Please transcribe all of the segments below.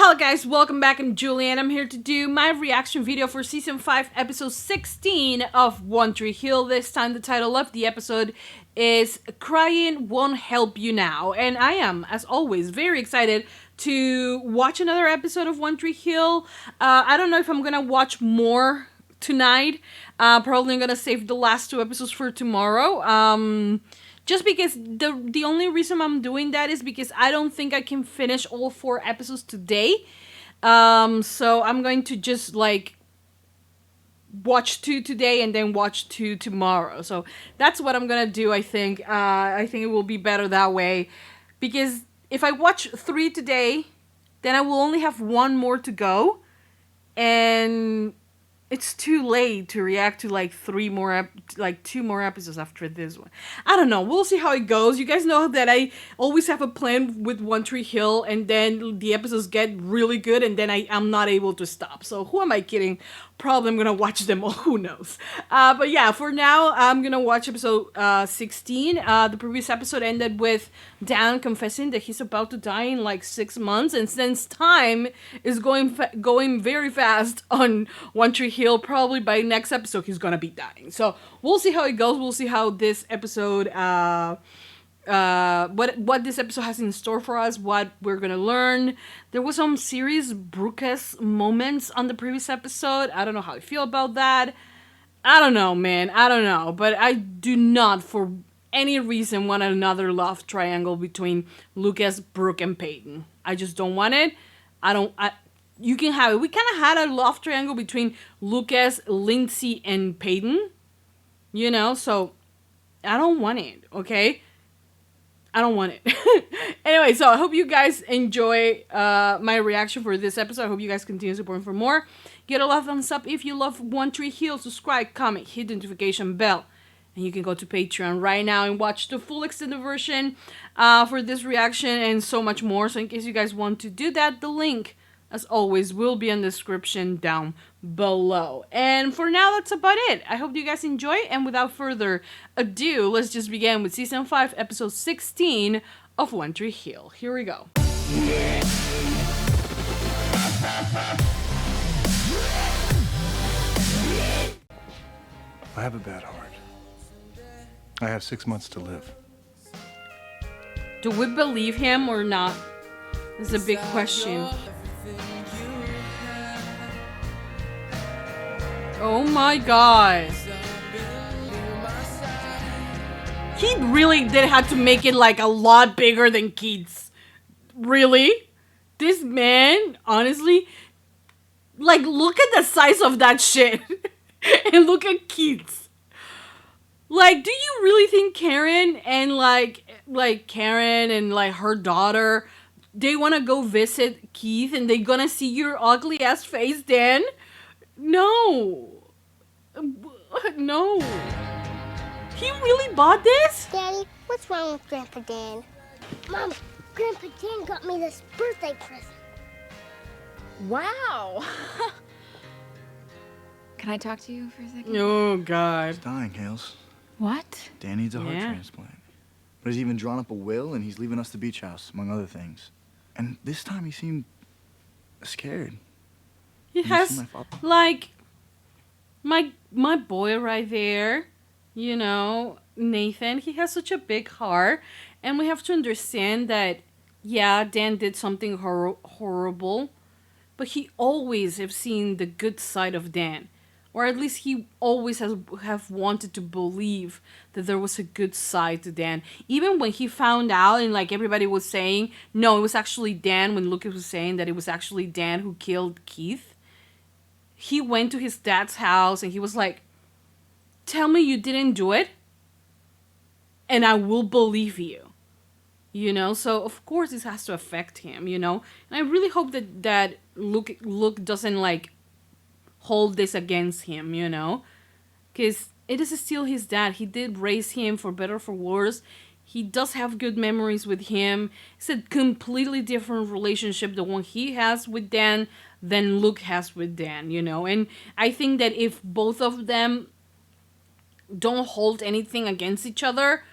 Hello guys, welcome back. I'm Julie and I'm here to do my reaction video for Season 5, Episode 16 of One Tree Hill. This time the title of the episode is Cryin Won't Help You Now. And I am, as always, very excited to watch another episode of One Tree Hill. I don't know if I'm gonna watch more tonight. Probably gonna save the last two episodes for tomorrow. Just because the only reason I'm doing that is because I don't think I can finish all 4 episodes today. So I'm going to just like watch 2 today and then watch 2 tomorrow. So that's what I'm gonna do. I think it will be better that way, because if I watch 3 today, then I will only have 1 more to go, and it's too late to react to like 2 more episodes after this one. I don't know. We'll see how it goes. You guys know that I always have a plan with One Tree Hill, and then the episodes get really good, and then I'm not able to stop. So who am I kidding? Probably I'm gonna watch them all. Who knows? But yeah, for now I'm gonna watch episode 16. The previous episode ended with Dan confessing that he's about to die in like 6 months, and since time is going very fast on One Tree Hill, probably by next episode he's gonna be dying. So we'll see how it goes. We'll see how this episode what this episode has in store for us, what we're gonna learn. There was some serious Brooke-esque moments on the previous episode. I don't know how I feel about that. I don't know, man. I don't know. But I do not, for any reason, want another love triangle between Lucas, Brooke, and Peyton. I just don't want it. You can have it. We kind of had a love triangle between Lucas, Lindsay, and Peyton. You know, so I don't want it, okay? I don't want it. Anyway, so I hope you guys enjoy my reaction for this episode. I hope you guys continue supporting for more. Get a love thumbs up if you love One Tree Hill. Subscribe, comment, hit the notification bell. And you can go to Patreon right now and watch the full extended version for this reaction and so much more. So in case you guys want to do that, the link, as always, will be in the description down below. And for now, that's about it. I hope you guys enjoy. And without further ado, let's just begin with Season 5, Episode 16 of One Tree Hill. Here we go. I have a bad heart. I have 6 months to live. Do we believe him or not? It's a big question. Oh my god. He really did have to make it like a lot bigger than Keith's. Really? This man, honestly, like, look at the size of that shit. And look at Keith's. Like, do you really think Karen and like Karen and like her daughter, they want to go visit Keith and they gonna see your ugly ass face, Dan? No. No. He really bought this? Daddy, what's wrong with Grandpa Dan? Mom, Grandpa Dan got me this birthday present. Wow. Can I talk to you for a second? Oh, God. He's dying, Hales. What? Dan needs a heart transplant. But he's even drawn up a will, and he's leaving us the beach house, among other things. And this time he seemed scared. He has, like, my boy right there, you know, Nathan. He has such a big heart. And we have to understand that, yeah, Dan did something horrible. But he always have seen the good side of Dan. Or at least he always have wanted to believe that there was a good side to Dan. Even when he found out and like everybody was saying, no, it was actually Dan, when Lucas was saying that it was actually Dan who killed Keith. He went to his dad's house and he was like, tell me you didn't do it and I will believe you. You know, so of course this has to affect him, you know. And I really hope that Luke doesn't like hold this against him, you know, because it is still his dad. He did raise him for better or for worse. He does have good memories with him. It's a completely different relationship, the one he has with Dan than Luke has with Dan, you know. And I think that if both of them don't hold anything against each other,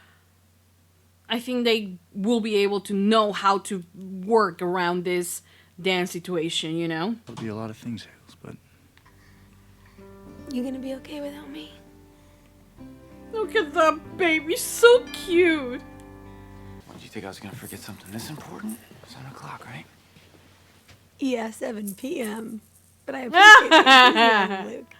I think they will be able to know how to work around this Dan's situation, you know? It'll be a lot of things, Hales, but You gonna be okay without me? Look at that baby, so cute. What, did you think I was gonna forget something this important? 7 o'clock, right? Yeah, 7 p.m. But I appreciate the enthusiasm, Luke.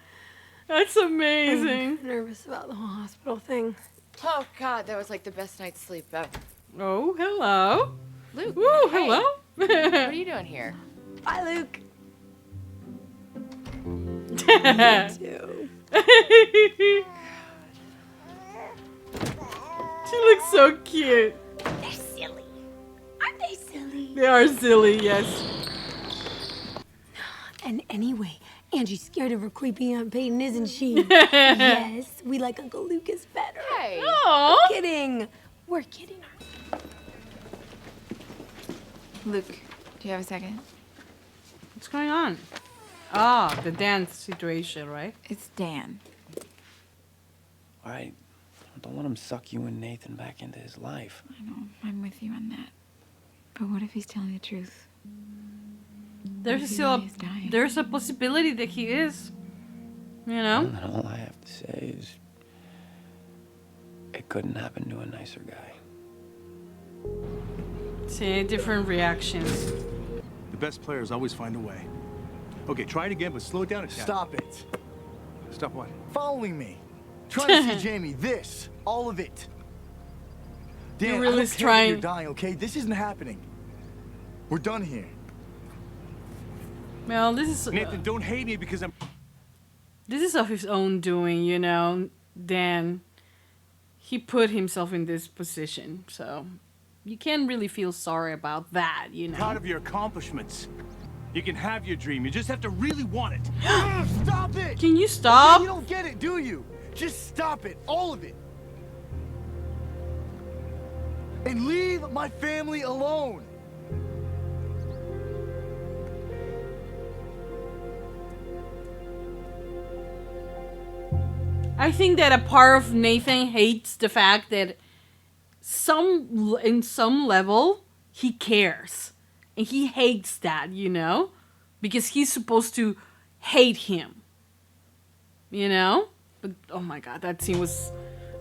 That's amazing. I'm nervous about the whole hospital thing. Oh God, that was like the best night's sleep ever. Oh, hello. Luke. Ooh, hey, hello. What are you doing here? Bye, Luke. Too. She looks so cute. They're silly. Aren't they silly? They are silly, yes. And anyway, Angie's scared of her creepy Aunt Peyton, isn't she? Yes, we like Uncle Lucas better. Hey. Aww. Kidding. We're kidding. Luke, do you have a second? What's going on? Ah, the dance situation, right? It's Dan. All right. Don't let him suck you and Nathan back into his life. I know, I'm with you on that. But what if he's telling the truth? There's What if he still really is dying? there's a possibility that he is. You know? And all I have to say is, it couldn't happen to a nicer guy. See, different reactions. The best players always find a way. Okay, try it again, but slow it down a tad. stop it. Stop what? Following me. Trying to see Jamie. This. All of it. Dan, You're I really don't care that trying. you're dying, okay? This isn't happening. We're done here. Well, this is Nathan, don't hate me because I'm... this is of his own doing, you know. Dan, he put himself in this position, so you can't really feel sorry about that, you know. proud of your accomplishments. You can have your dream. You just have to really want it. Stop it! Can you stop? You don't get it, do you? Just stop it. All of it. And leave my family alone. I think that a part of Nathan hates the fact that in some level he cares, and he hates that, you know, because he's supposed to hate him, you know. But oh my God, that scene was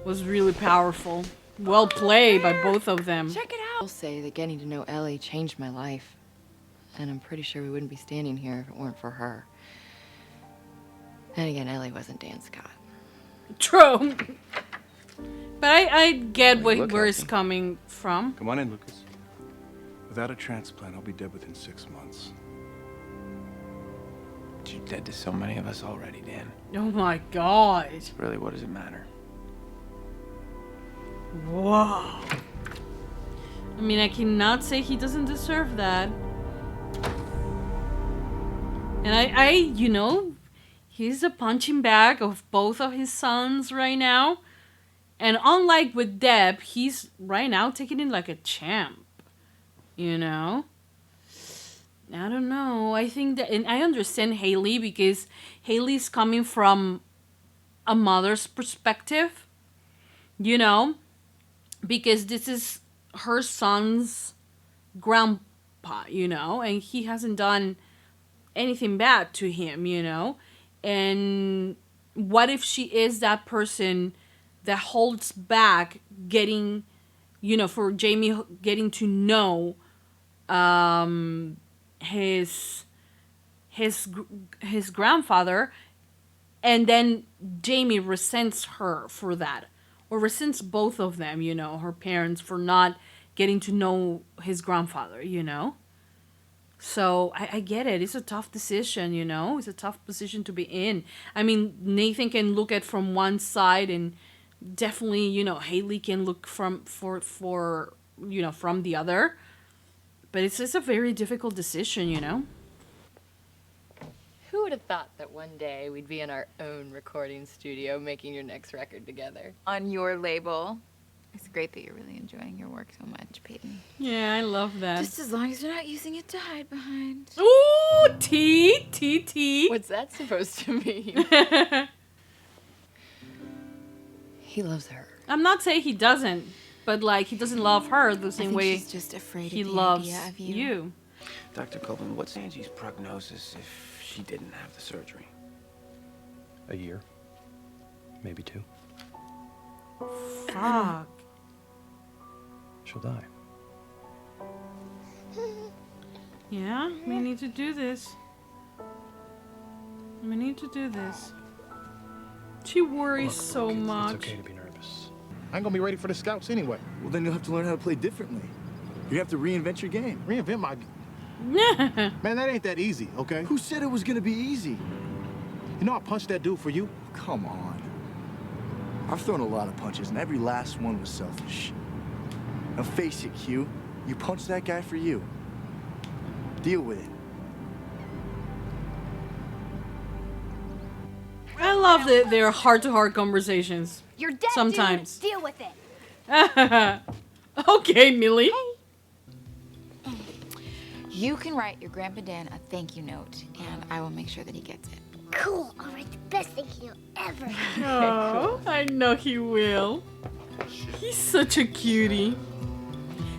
really powerful. Well played by both of them. Check it out. I'll say that getting to know Ellie changed my life. And I'm pretty sure we wouldn't be standing here if it weren't for her. And again, Ellie wasn't Dan Scott. True. But I get Look where it's healthy. coming from. Come on in, Lucas. Without a transplant, I'll be dead within 6 months. But you're dead to so many of us already, Dan. Oh my God. Really, what does it matter? Whoa. I mean, I cannot say he doesn't deserve that. And I you know, he's a punching bag of both of his sons right now. And unlike with Deb, he's right now taking it like a champ. You know? I don't know. I think that, and I understand Haley because Haley's coming from a mother's perspective. You know? Because this is her son's grandpa, you know? And he hasn't done anything bad to him, you know? And what if she is that person that holds back getting, you know, for Jamie getting to know his grandfather, and then Jamie resents her for that, or resents both of them, you know, her parents for not getting to know his grandfather, you know? So I get it. It's a tough decision, you know? It's a tough position to be in. I mean, Nathan can look at from one side, and definitely, you know, Haley can look from the other. But it's a very difficult decision, you know? Who would have thought that one day we'd be in our own recording studio making your next record together? On your label. It's great that you're really enjoying your work so much, Peyton. Yeah, I love that. Just as long as you're not using it to hide behind. Ooh, T. What's that supposed to mean? He loves her. I'm not saying he doesn't, but like he doesn't love her the I same think way she's just afraid he of the loves idea of you. you. Dr. Coleman, what's Angie's prognosis if she didn't have the surgery? A year. Maybe 2. Fuck. She'll die. Yeah, we need to do this. We need to do this. She worries so much. It's okay to be nervous. I ain't gonna be ready for the scouts anyway. Well, then you'll have to learn how to play differently. You have to reinvent your game. Reinvent my... Man, that ain't that easy, okay? Who said it was gonna be easy? You know I punched that dude for you? Come on. I've thrown a lot of punches, and every last one was selfish. Now face it, Q. You punched that guy for you. Deal with it. I love their heart-to-heart conversations. You're dead, Sometimes. dude. Deal with it. Okay, Millie. You can write your Grandpa Dan a thank you note, and I will make sure that he gets it. Cool. I'll write the best thank you ever. Oh, I know he will. He's such a cutie.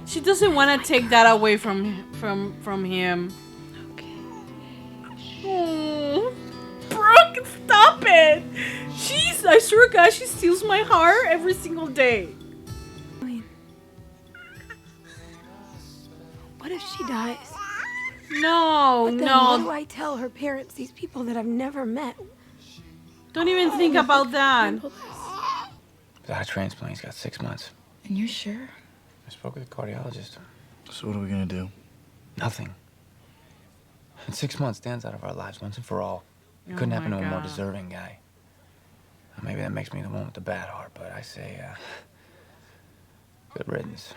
She doesn't want to take that away from him. Okay. Oh, Brooke, stop it! I swear to God, she steals my heart every single day. What if she dies? No, But then what do no. I tell her parents, these people that I've never met? Don't even think about that. That transplant, he's got 6 months. And you're sure? I spoke with the cardiologist. So what are we gonna do? Nothing. In 6 months, Dan's out of our lives once and for all. It couldn't Oh happen to my a more God. deserving guy. Maybe that makes me the one with the bad heart, but I say, good riddance.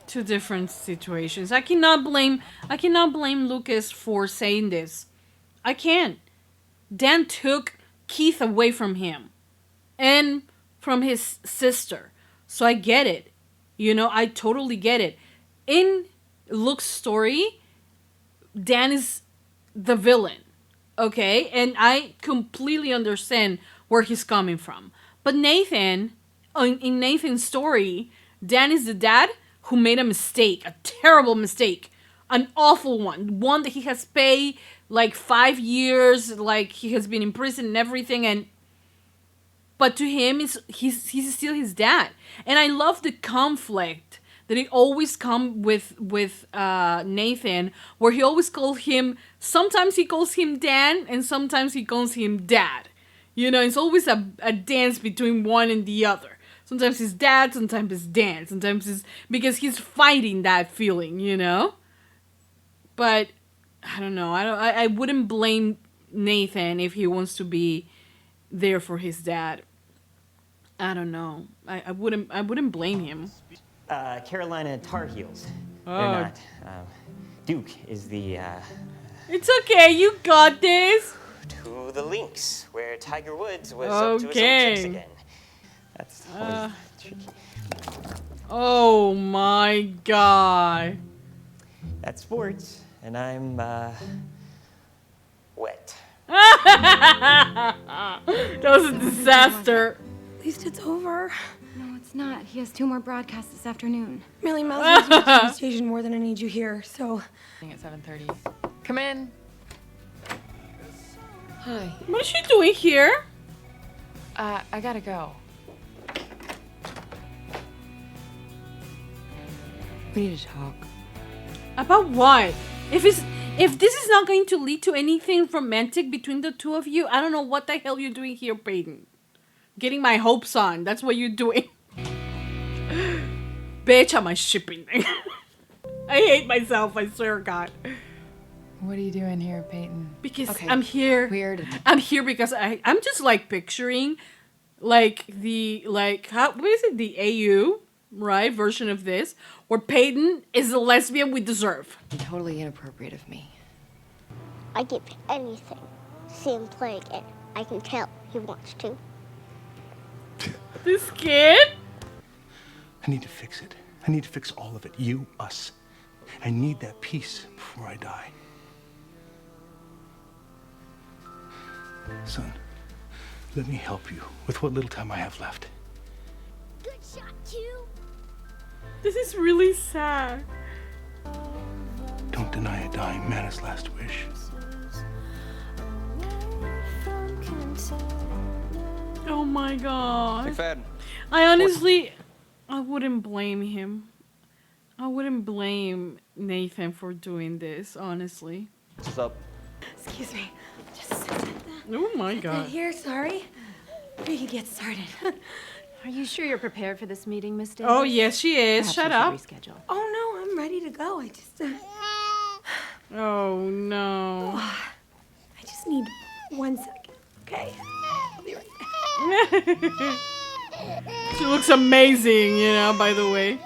Two different situations. I cannot blame Lucas for saying this. I can't. Dan took Keith away from him and from his sister. So I get it. You know, I totally get it. In Luke's story, Dan is the villain. Okay? And I completely understand where he's coming from. But Nathan, in Nathan's story, Dan is the dad who made a mistake, a terrible mistake, an awful one that he has paid like 5 years, like he has been in prison and everything, but to him, he's still his dad. And I love the conflict that it always come with Nathan, where he always calls him, sometimes he calls him Dan, and sometimes he calls him dad. You know, it's always a dance between one and the other. Sometimes it's dad, sometimes it's Dan, sometimes it's because he's fighting that feeling, you know? But I don't know. I wouldn't blame Nathan if he wants to be there for his dad. I don't know. I wouldn't blame him. Carolina Tar Heels. Oh. They're not. Duke is the It's okay, you got this. to the Lynx, where Tiger Woods was up to his old Okay. tricks again. That's always tricky. Oh my God. That's sports, and I'm wet. That was a disaster. At least it's over. No, it's not. He has 2 more broadcasts this afternoon. Millie Mouse needs you on the station more than I need you here, so... At 7:30. Come in. Hi. What is she doing here? I gotta go. We need to talk. About what? If this is not going to lead to anything romantic between the two of you, I don't know what the hell you're doing here, Peyton. Getting my hopes on. That's what you're doing. Bitch, am I shipping? I hate myself, I swear to God. What are you doing here, Peyton? Because Okay. I'm here. Weird. I'm here because I'm just like picturing like what is it, the AU, right, version of this, where Peyton is the lesbian we deserve. Totally inappropriate of me. I'd give anything to see him play again. I can tell he wants to. This kid? I need to fix it. I need to fix all of it. You, us. I need that peace before I die. Son, let me help you with what little time I have left. Good shot, Q. This is really sad. deny a dying man his last wish. Oh my god. McFadden. I honestly, I wouldn't blame him. I wouldn't blame Nathan for doing this, honestly. What's up? Excuse me. Just Oh my god. here, sorry. We can get started. Are you sure you're prepared for this meeting, Miss Davis? Oh yes, she is. Shut up. Reschedule. Oh no, I'm ready to go. I just Oh no. I just need 1 second. Okay. I'll be right back. She looks amazing, you know, by the way.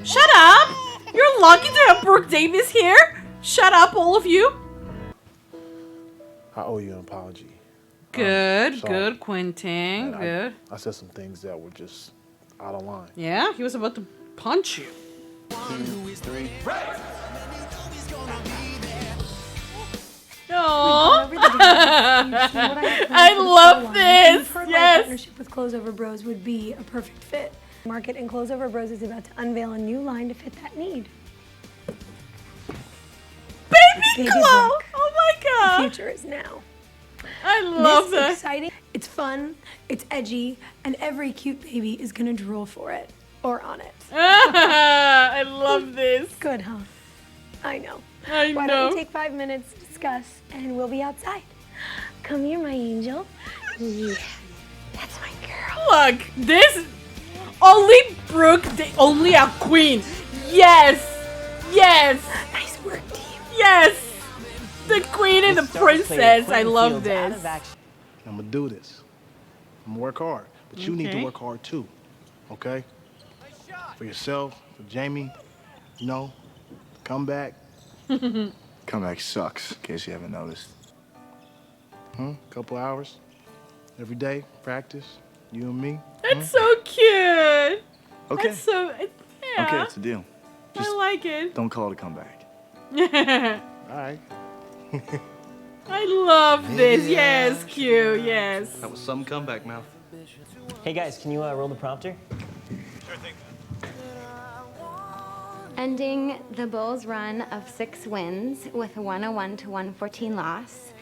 Shut up! You're lucky to have Brooke Davis here. Shut up, all of you. I owe you an apology. Good, sorry. good, Quentin. And Good. I said some things that were just out of line. Yeah, he was about to punch you. 2, 3. Oh, I love this. Yes. Partnership with Clothes Over Bros would be a perfect fit. Market and Clothes Over Bros is about to unveil a new line to fit that need. Baby Glow. Brooke. Oh my The god. future is now. I love This is that. exciting. It's fun. It's edgy, and every cute baby is gonna drool for it or on it. I love this. Good, huh? I know. I Why know. don't we take 5 minutes to discuss, and we'll be outside. Come here, my angel. Yeah, that's my girl. Look, this only Brooke, only a queen. Yes, yes, Nice work, team. yes. The queen and the princess. I love this. I'm gonna do this. I'm gonna work hard, but you need to Okay. work hard too, okay? For yourself, for Jamie, you know, come back. Comeback sucks, in case you haven't noticed. Couple hours every day, practice, you and me. That's so cute. Okay. That's so, yeah. Okay, it's a deal. I like it. Don't call it a comeback. All right. I love this. Yes, cute. Yes. That was some comeback, mouth. Hey guys, can you roll the prompter? Ending the Bulls' run of 6 wins with a 101 to 114 loss.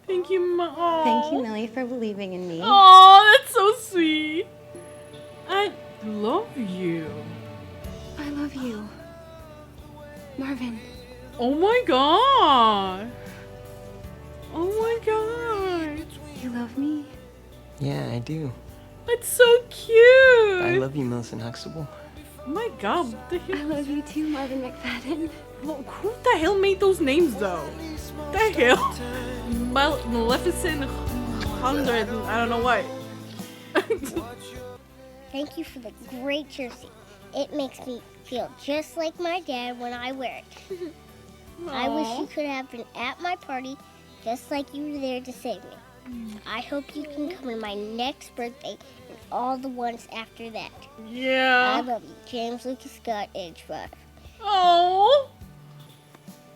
Thank you, Mom. Thank you, Millie, for believing in me. Oh, that's so sweet. I love you. I love you. Marvin. Oh my god. Oh my god. You love me? Yeah, I do. That's so cute. I love you, Millicent Huxtable. Oh my god, what the hell? I love you too, Marvin McFadden. Who the hell made those names though? What the hell? Maleficent 100, I don't know what. Thank you for the great jersey. It makes me feel just like my dad when I wear it. I wish you could have been at my party just like you were there to save me. I hope you can come to my next birthday and all the ones after that. I Yeah. love you. James Lucas Scott, age 5. Oh.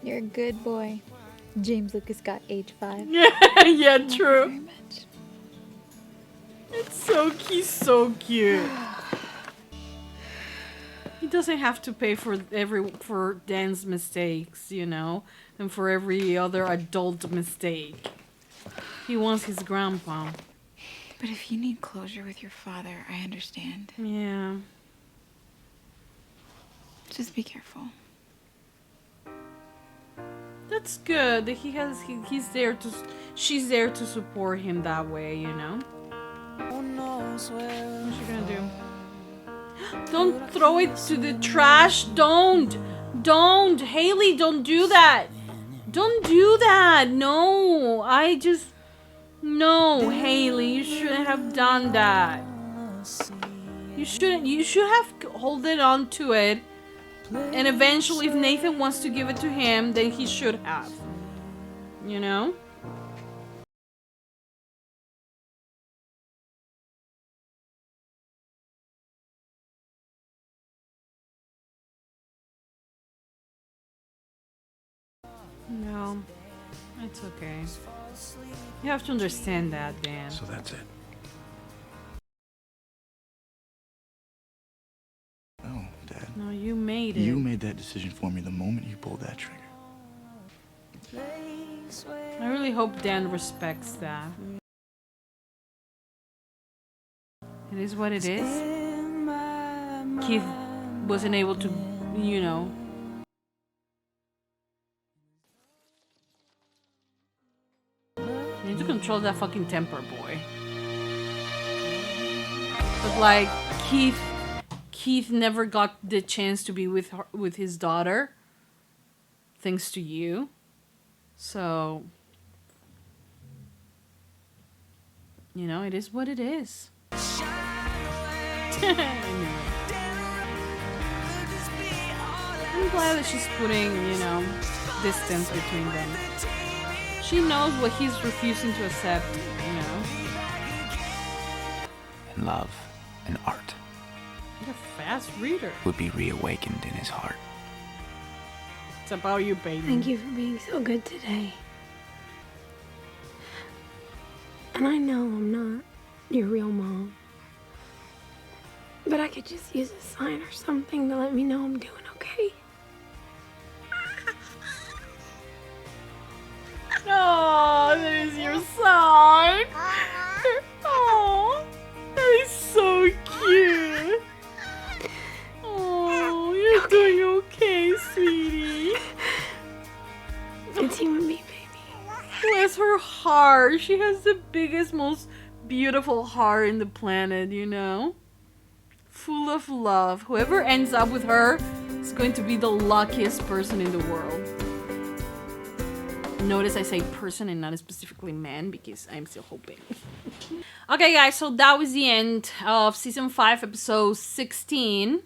You're a good boy. James Lucas got age 5. Yeah, yeah, true. Very much. It's so he's so cute. He doesn't have to pay for Dan's mistakes, you know, and for every other adult mistake. He wants his grandpa. But if you need closure with your father, I understand. Yeah. Just be careful. That's good that he's there to she's there to support him that way, you know. What's she gonna do? Don't throw it to the trash. Don't, Haley, don't do that. Don't do that. No, no, Haley, you shouldn't have done that. You shouldn't. You should have holded on to it. And eventually, if Nathan wants to give it to him, then he should have. You know? No, it's okay. You have to understand that, Dan. So that's it. Oh, Dad. No, you made it. You made that decision for me the moment you pulled that trigger. I really hope Dan respects that. It is what it is. Keith wasn't able to, you know. You need to control that fucking temper, boy. But like, Keith never got the chance to be with her, with his daughter, thanks to you. So, you know, it is what it is. I'm glad that she's putting, you know, distance between them. She knows what he's refusing to accept, you know. And love and art You're a fast reader. would be reawakened in his heart. It's about you, baby. Thank you for being so good today. And I know I'm not your real mom. But I could just use a sign or something to let me know I'm doing okay. Oh, that is your sign. Oh, that is so cute. Oh, you're doing okay, sweetie. It's you and me, baby. Bless her heart. She has the biggest, most beautiful heart in the planet, you know? Full of love. Whoever ends up with her is going to be the luckiest person in the world. Notice I say person and not specifically man because I'm still hoping. Okay, guys, so that was the end of season 5, episode 16.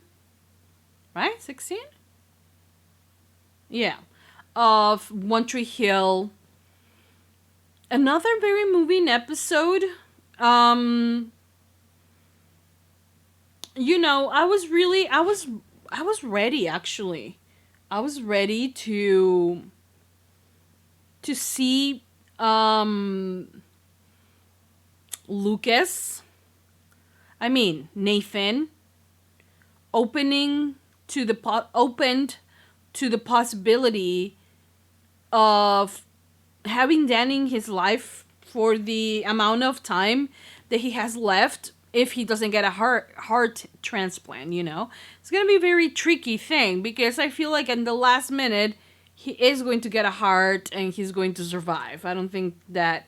Right? 16? Yeah. Of One Tree Hill. Another very moving episode. You know, I was ready, actually. I was ready to see Nathan opened to the possibility of having Dan in his life for the amount of time that he has left if he doesn't get a heart transplant, you know. It's going to be a very tricky thing because I feel like in the last minute he is going to get a heart and he's going to survive. I don't think that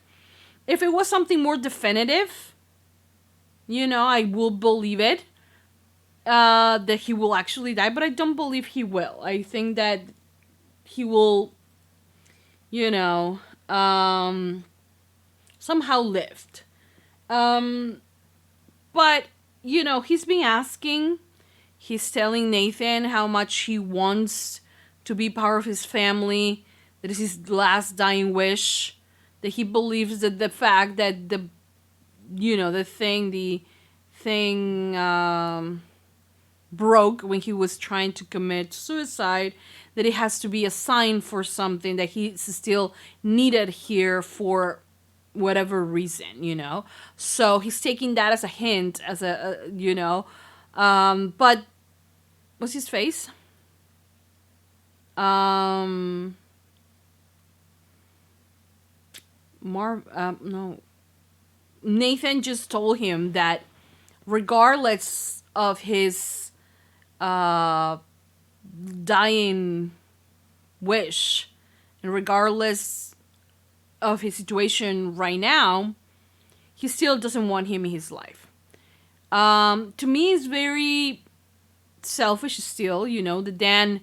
if it was something more definitive, you know, I will believe it, that he will actually die, but I don't believe he will. I think that he will, you know, somehow live. But, you know, he's been asking, he's telling Nathan how much he wants to be part of his family, that is his last dying wish, that he believes that the fact that the thing broke when he was trying to commit suicide, that it has to be a sign for something, that he's still needed here for whatever reason, you know. So he's taking that as a hint, as a you know, but what's his face? No. Nathan just told him that regardless of his dying wish and regardless of his situation right now, he still doesn't want him in his life. To me, it's very selfish still, you know, that Dan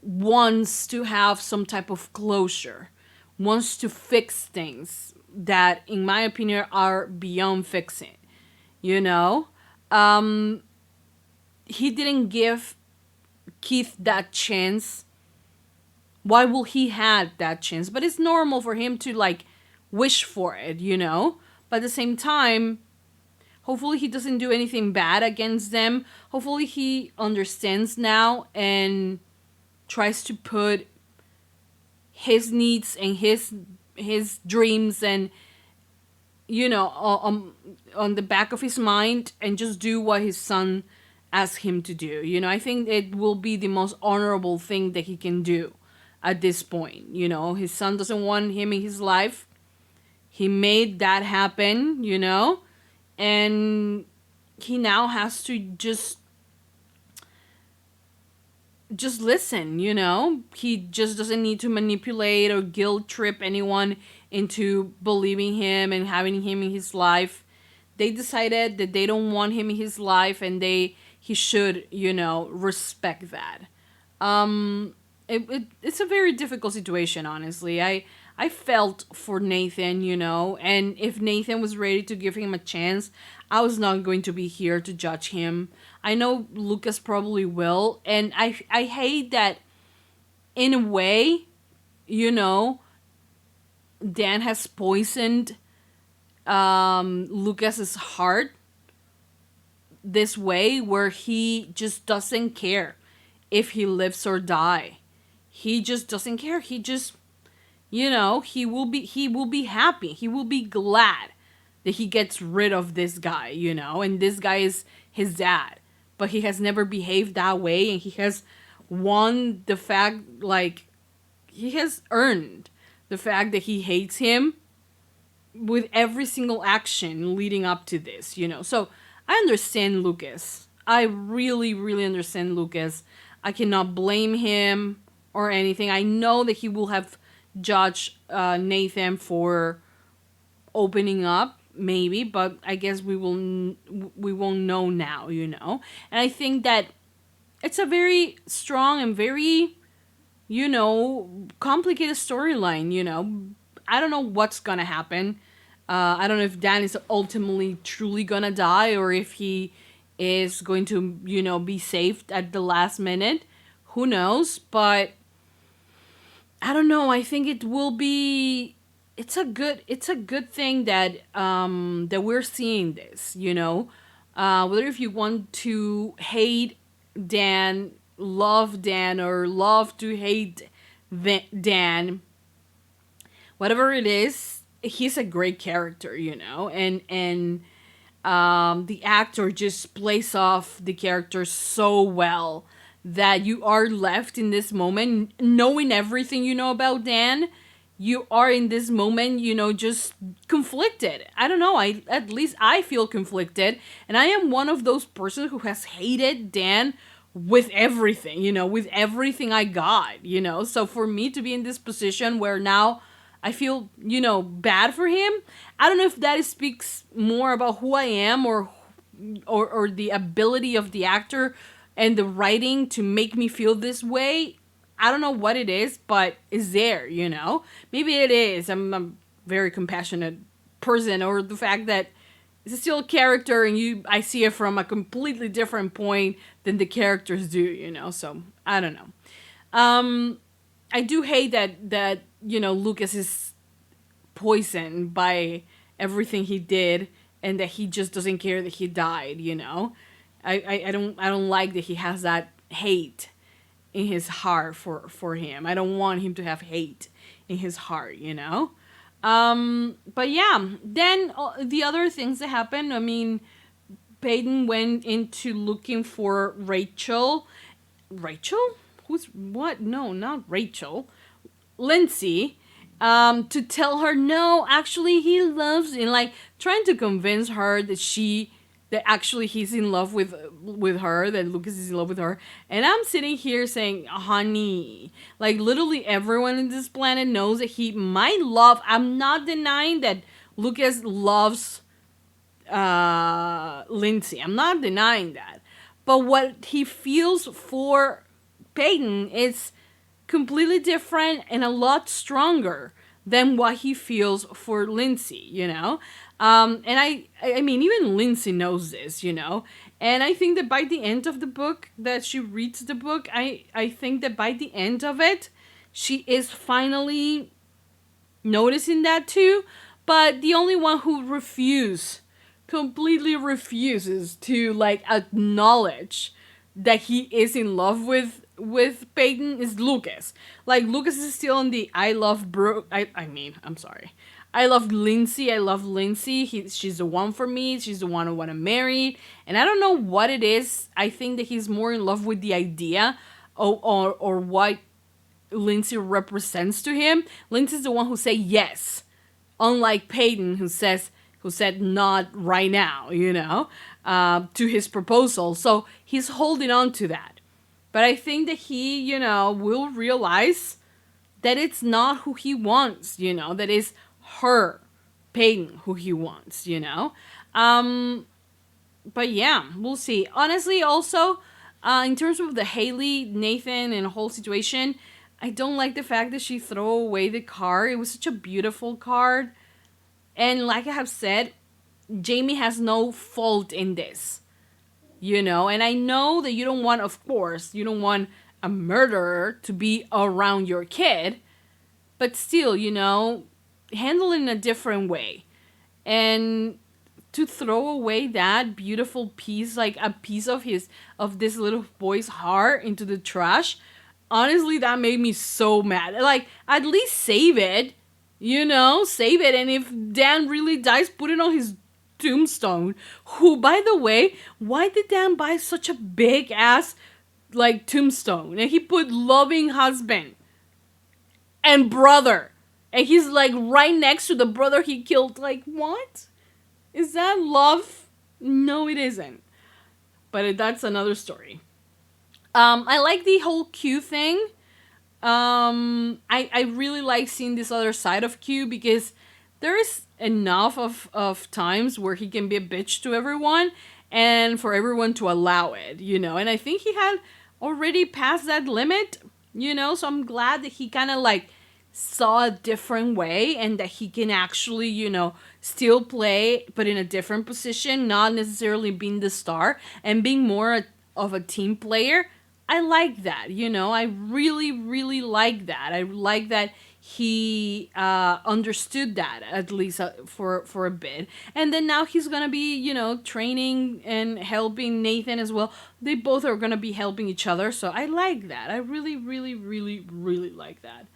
wants to have some type of closure, wants to fix things that, in my opinion, are beyond fixing, you know? He didn't give Keith that chance. Why will he have that chance? But it's normal for him to, like, wish for it, you know? But at the same time, hopefully he doesn't do anything bad against them. Hopefully he understands now and tries to put his needs and his dreams and, you know, on the back of his mind and just do what his son ask him to do. You know, I think it will be the most honorable thing that he can do at this point. You know, his son doesn't want him in his life. He made that happen, you know, and he now has to just listen, you know. He just doesn't need to manipulate or guilt trip anyone into believing him and having him in his life. They decided that they don't want him in his life, and he should, you know, respect that. It's a very difficult situation, honestly. I felt for Nathan, you know, and if Nathan was ready to give him a chance, I was not going to be here to judge him. I know Lucas probably will, and I hate that in a way, you know, Dan has poisoned Lucas's heart this way, where he just doesn't care if he lives or die. He just doesn't care. He just, you know, he will be happy. He will be glad that he gets rid of this guy, you know, and this guy is his dad. But he has never behaved that way, and he has won the fact, like, he has earned the fact that he hates him with every single action leading up to this, you know. So I understand Lucas. I really, really understand Lucas. I cannot blame him or anything. I know that he will have judged Nathan for opening up, maybe, but I guess we won't know now, you know. And I think that it's a very strong and very, you know, complicated storyline, you know. I don't know what's gonna happen. I don't know if Dan is ultimately truly gonna die, or if he is going to, you know, be saved at the last minute. Who knows? But I don't know. I think it will be. It's a good thing that that we're seeing this. You know, whether if you want to hate Dan, love Dan, or love to hate Dan, whatever it is, he's a great character, you know, and the actor just plays off the character so well that you are left in this moment knowing everything you know about Dan. You are in this moment, you know, just conflicted. I don't know. At least I feel conflicted, and I am one of those persons who has hated Dan with everything, you know, with everything I got, you know. So for me to be in this position where now I feel, you know, bad for him, I don't know if that speaks more about who I am, or the ability of the actor and the writing to make me feel this way. I don't know what it is, but it's there, you know. Maybe it is. I'm a very compassionate person, or the fact that it's still a character and I see it from a completely different point than the characters do, you know. So I don't know. I do hate that you know, Lucas is poisoned by everything he did, and that he just doesn't care that he died, you know. I don't like that he has that hate in his heart for him. I don't want him to have hate in his heart, you know. But yeah, then the other things that happened, I mean, Peyton went into looking for Rachel. Rachel? Who's what? No, not Rachel. Lindsay. To tell her, no, actually he loves, and like trying to convince her that actually he's in love with her, that Lucas is in love with her. And I'm sitting here saying, honey, like literally everyone in this planet knows that he might love. I'm not denying that Lucas loves Lindsay. I'm not denying that. But what he feels for Peyton is completely different and a lot stronger than what he feels for Lindsay, you know? And I mean, even Lindsay knows this, you know? And I think that by the end of the book, that she reads the book, I think that by the end of it, she is finally noticing that too. But the only one who completely refuses to, like, acknowledge that he is in love with Peyton is Lucas. Like, Lucas is still on the I love Brooke. I'm sorry. I love Lindsay. I love Lindsay. She's the one for me. She's the one I want to marry. And I don't know what it is. I think that he's more in love with the idea or what Lindsay represents to him. Lindsay's the one who say yes. Unlike Peyton, who said not right now, to his proposal. So he's holding on to that. But I think that he, will realize that it's not who he wants, that is her, Peyton, who he wants, But yeah, we'll see. Honestly, also, in terms of the Haley, Nathan, and whole situation, I don't like the fact that she threw away the card. It was such a beautiful card. And like I have said, Jamie has no fault in this. And I know that you don't want, of course, you don't want a murderer to be around your kid. But still, handle it in a different way. And to throw away that beautiful piece, like a piece of this little boy's heart into the trash, honestly, that made me so mad. Like, at least save it, save it. And if Dan really dies, put it on his tombstone. Who, by the way, why did Dan buy such a big ass, like, tombstone? And he put loving husband and brother. And he's, like, right next to the brother he killed. Like, what? Is that love? No, it isn't. But that's another story. I like the whole Q thing. I really like seeing this other side of Q because there is enough of times where he can be a bitch to everyone and for everyone to allow it, And I think he had already passed that limit, So I'm glad that he kind of like saw a different way and that he can actually, still play, but in a different position, not necessarily being the star and being more of a team player. I like that, I really, really like that. I like that he understood that, at least for a bit. And then now he's going to be, training and helping Nathan as well. They both are going to be helping each other. So I like that. I really, really, really, really like that.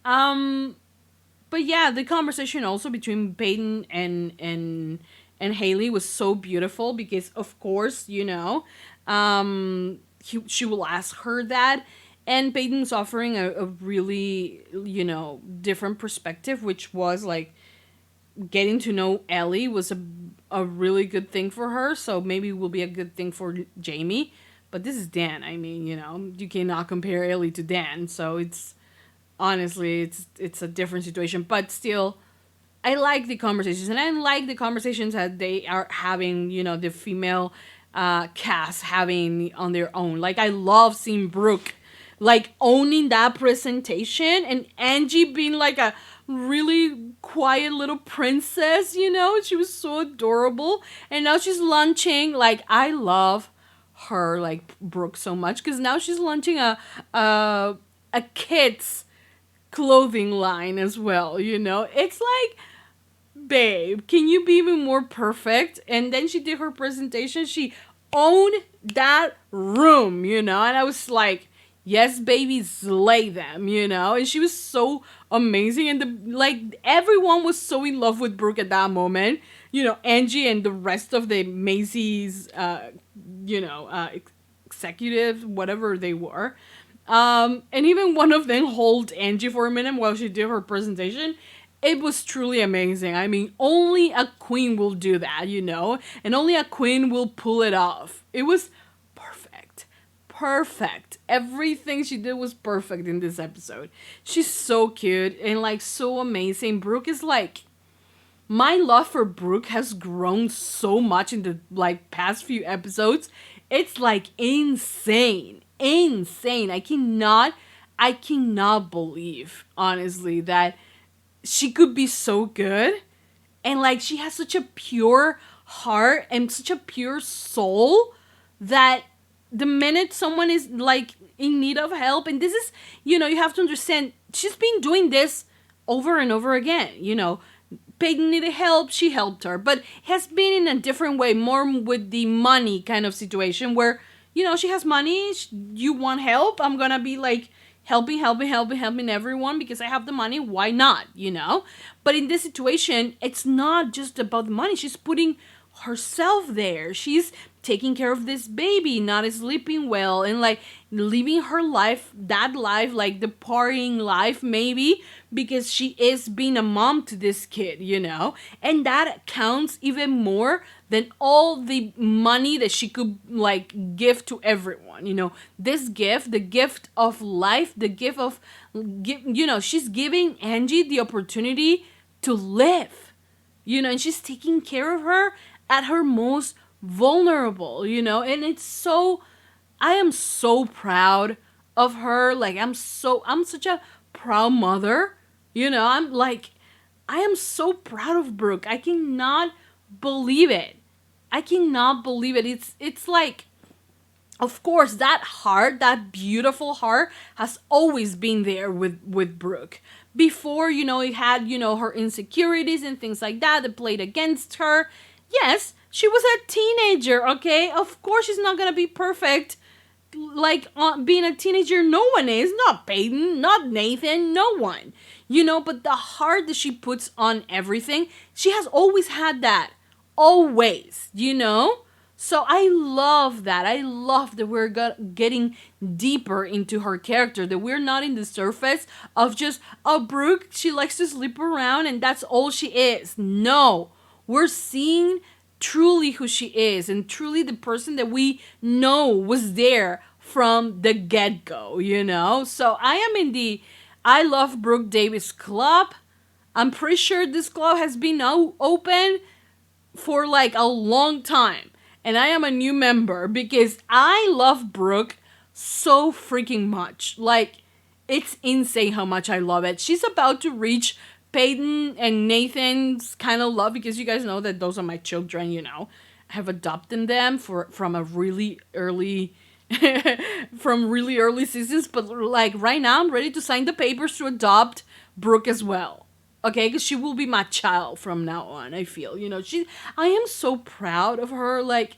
But yeah, the conversation also between Peyton and Haley was so beautiful because, of course, she will ask her that. And Peyton's offering a really, different perspective, which was like getting to know Ellie was a really good thing for her. So maybe it will be a good thing for Jamie. But this is Dan. I mean, you cannot compare Ellie to Dan. So honestly, it's a different situation. But still, I like the conversations. And I like the conversations that they are having, the female cast having on their own. Like, I love seeing Brooke like owning that presentation and Angie being like a really quiet little princess, she was so adorable. And now she's launching, like, I love her, like, Brooke, so much because now she's launching a kids clothing line as well. It's like, babe, can you be even more perfect? And then she did her presentation, she owned that room, and I was like, yes, baby, slay them, And she was so amazing. And everyone was so in love with Brooke at that moment. Angie and the rest of the Macy's, executives, whatever they were. And even one of them held Angie for a minute while she did her presentation. It was truly amazing. I mean, only a queen will do that, And only a queen will pull it off. It was perfect. Everything she did was perfect in this episode. She's so cute and like so amazing. Brooke is like, my love for Brooke has grown so much in the like past few episodes. It's like insane. I cannot believe, honestly, that she could be so good. And like, she has such a pure heart and such a pure soul that the minute someone is like in need of help, and this is, you have to understand, she's been doing this over and over again. Peyton needed help, she helped her, but has been in a different way, more with the money kind of situation where, she has money, you want help, I'm gonna be like, helping everyone because I have the money. Why not, you know? But in this situation, it's not just about the money. She's putting herself there. She's taking care of this baby, not sleeping well, and like living her life, that life, like the partying life maybe, because she is being a mom to this kid, you know? And that counts even more than all the money that she could like give to everyone, you know? This gift, the gift of life, the gift of, you know, she's giving Angie the opportunity to live, you know, and she's taking care of her at her most vulnerable, you know? And it's so, I am so proud of her. Like, I'm such a proud mother, you know? I am so proud of Brooke. I cannot believe it. I cannot believe it. It's like, of course, that heart, that beautiful heart, has always been there with Brooke. Before, you know, it had, you know, her insecurities and things like that played against her. Yes, she was a teenager, okay? Of course she's not gonna be perfect. Like, being a teenager, no one is. Not Peyton, not Nathan, no one. You know, but the heart that she puts on everything, she has always had that. Always, you know? So I love that. I love that we're getting deeper into her character, that we're not in the surface of just, oh, Brooke, she likes to sleep around and that's all she is. No, we're seeing truly who she is and truly the person that we know was there from the get-go, you know? So I am in the I Love Brooke Davis Club. I'm pretty sure this club has been open for like a long time. And I am a new member because I love Brooke so freaking much. Like, it's insane how much I love it. She's about to reach Peyton and Nathan's kind of love, because you guys know that those are my children, you know. I have adopted them from a really early from really early seasons, but like right now I'm ready to sign the papers to adopt Brooke as well. Okay, because she will be my child from now on, I feel. You know, I am so proud of her. Like,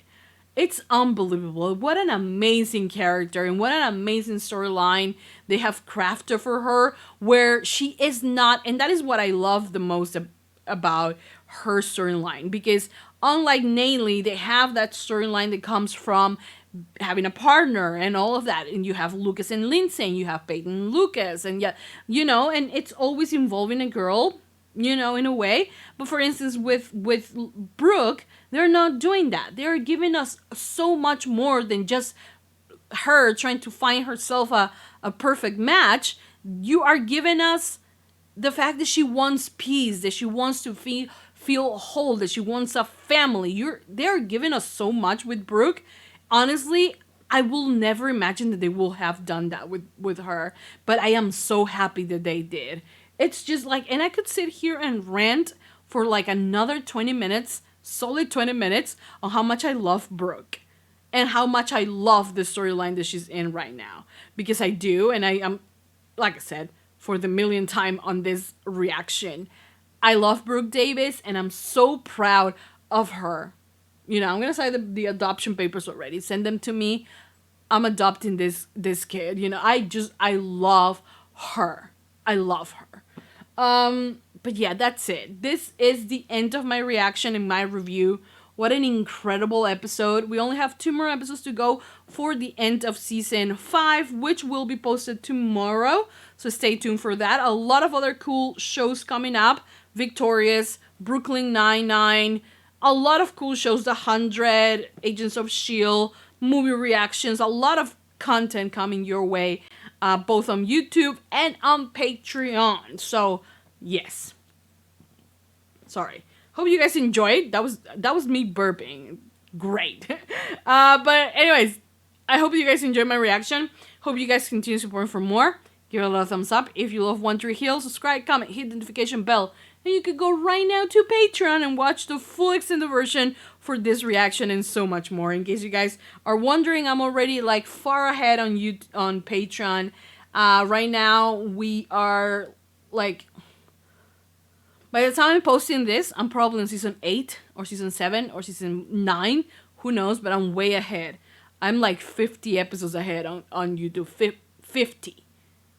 it's unbelievable. What an amazing character and what an amazing storyline they have crafted for her, where she is not, and that is what I love the most about her storyline, because unlike Nayli, they have that storyline that comes from having a partner and all of that, and you have Lucas and Lindsay, and you have Peyton and Lucas, and yeah, you know, and it's always involving a girl, you know, in a way. But for instance, with Brooke, they're not doing that. They're giving us so much more than just her trying to find herself a perfect match. You are giving us the fact that she wants peace, that she wants to feel whole, that she wants a family. They're giving us so much with Brooke. Honestly, I will never imagine that they will have done that with her, but I am so happy that they did. It's just like, and I could sit here and rant for like another 20 minutes, solid 20 minutes, on how much I love Brooke and how much I love the storyline that she's in right now, because I do. And I am, like I said, for the millionth time on this reaction, I love Brooke Davis and I'm so proud of her. You know, I'm going to sign the adoption papers already. Send them to me. I'm adopting this kid. You know, I love her. I love her. But yeah, that's it. This is the end of my reaction and my review. What an incredible episode. We only have 2 more episodes to go for the end of season 5, which will be posted tomorrow. So stay tuned for that. A lot of other cool shows coming up. Victorious, Brooklyn Nine-Nine, a lot of cool shows, The 100, Agents of S.H.I.E.L.D., movie reactions, a lot of content coming your way, both on YouTube and on Patreon. So, yes. Sorry. Hope you guys enjoyed. That was me burping. Great. But anyways, I hope you guys enjoyed my reaction. Hope you guys continue supporting for more. Give it a little thumbs up. If you love One Tree Hill, subscribe, comment, hit the notification bell. And you could go right now to Patreon and watch the full extended version for this reaction and so much more. In case you guys are wondering, I'm already like far ahead on Patreon. Right now, we are like, by the time I'm posting this, I'm probably in season 8 or season 7 or season 9. Who knows? But I'm way ahead. I'm like 50 episodes ahead on YouTube. 50.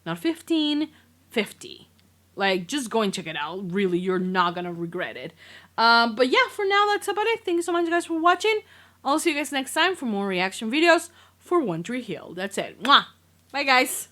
Not 15, 50. Like, just go and check it out. Really, you're not gonna regret it. But yeah, for now, that's about it. Thank you so much, guys, for watching. I'll see you guys next time for more reaction videos for One Tree Hill. That's it. Mwah! Bye, guys.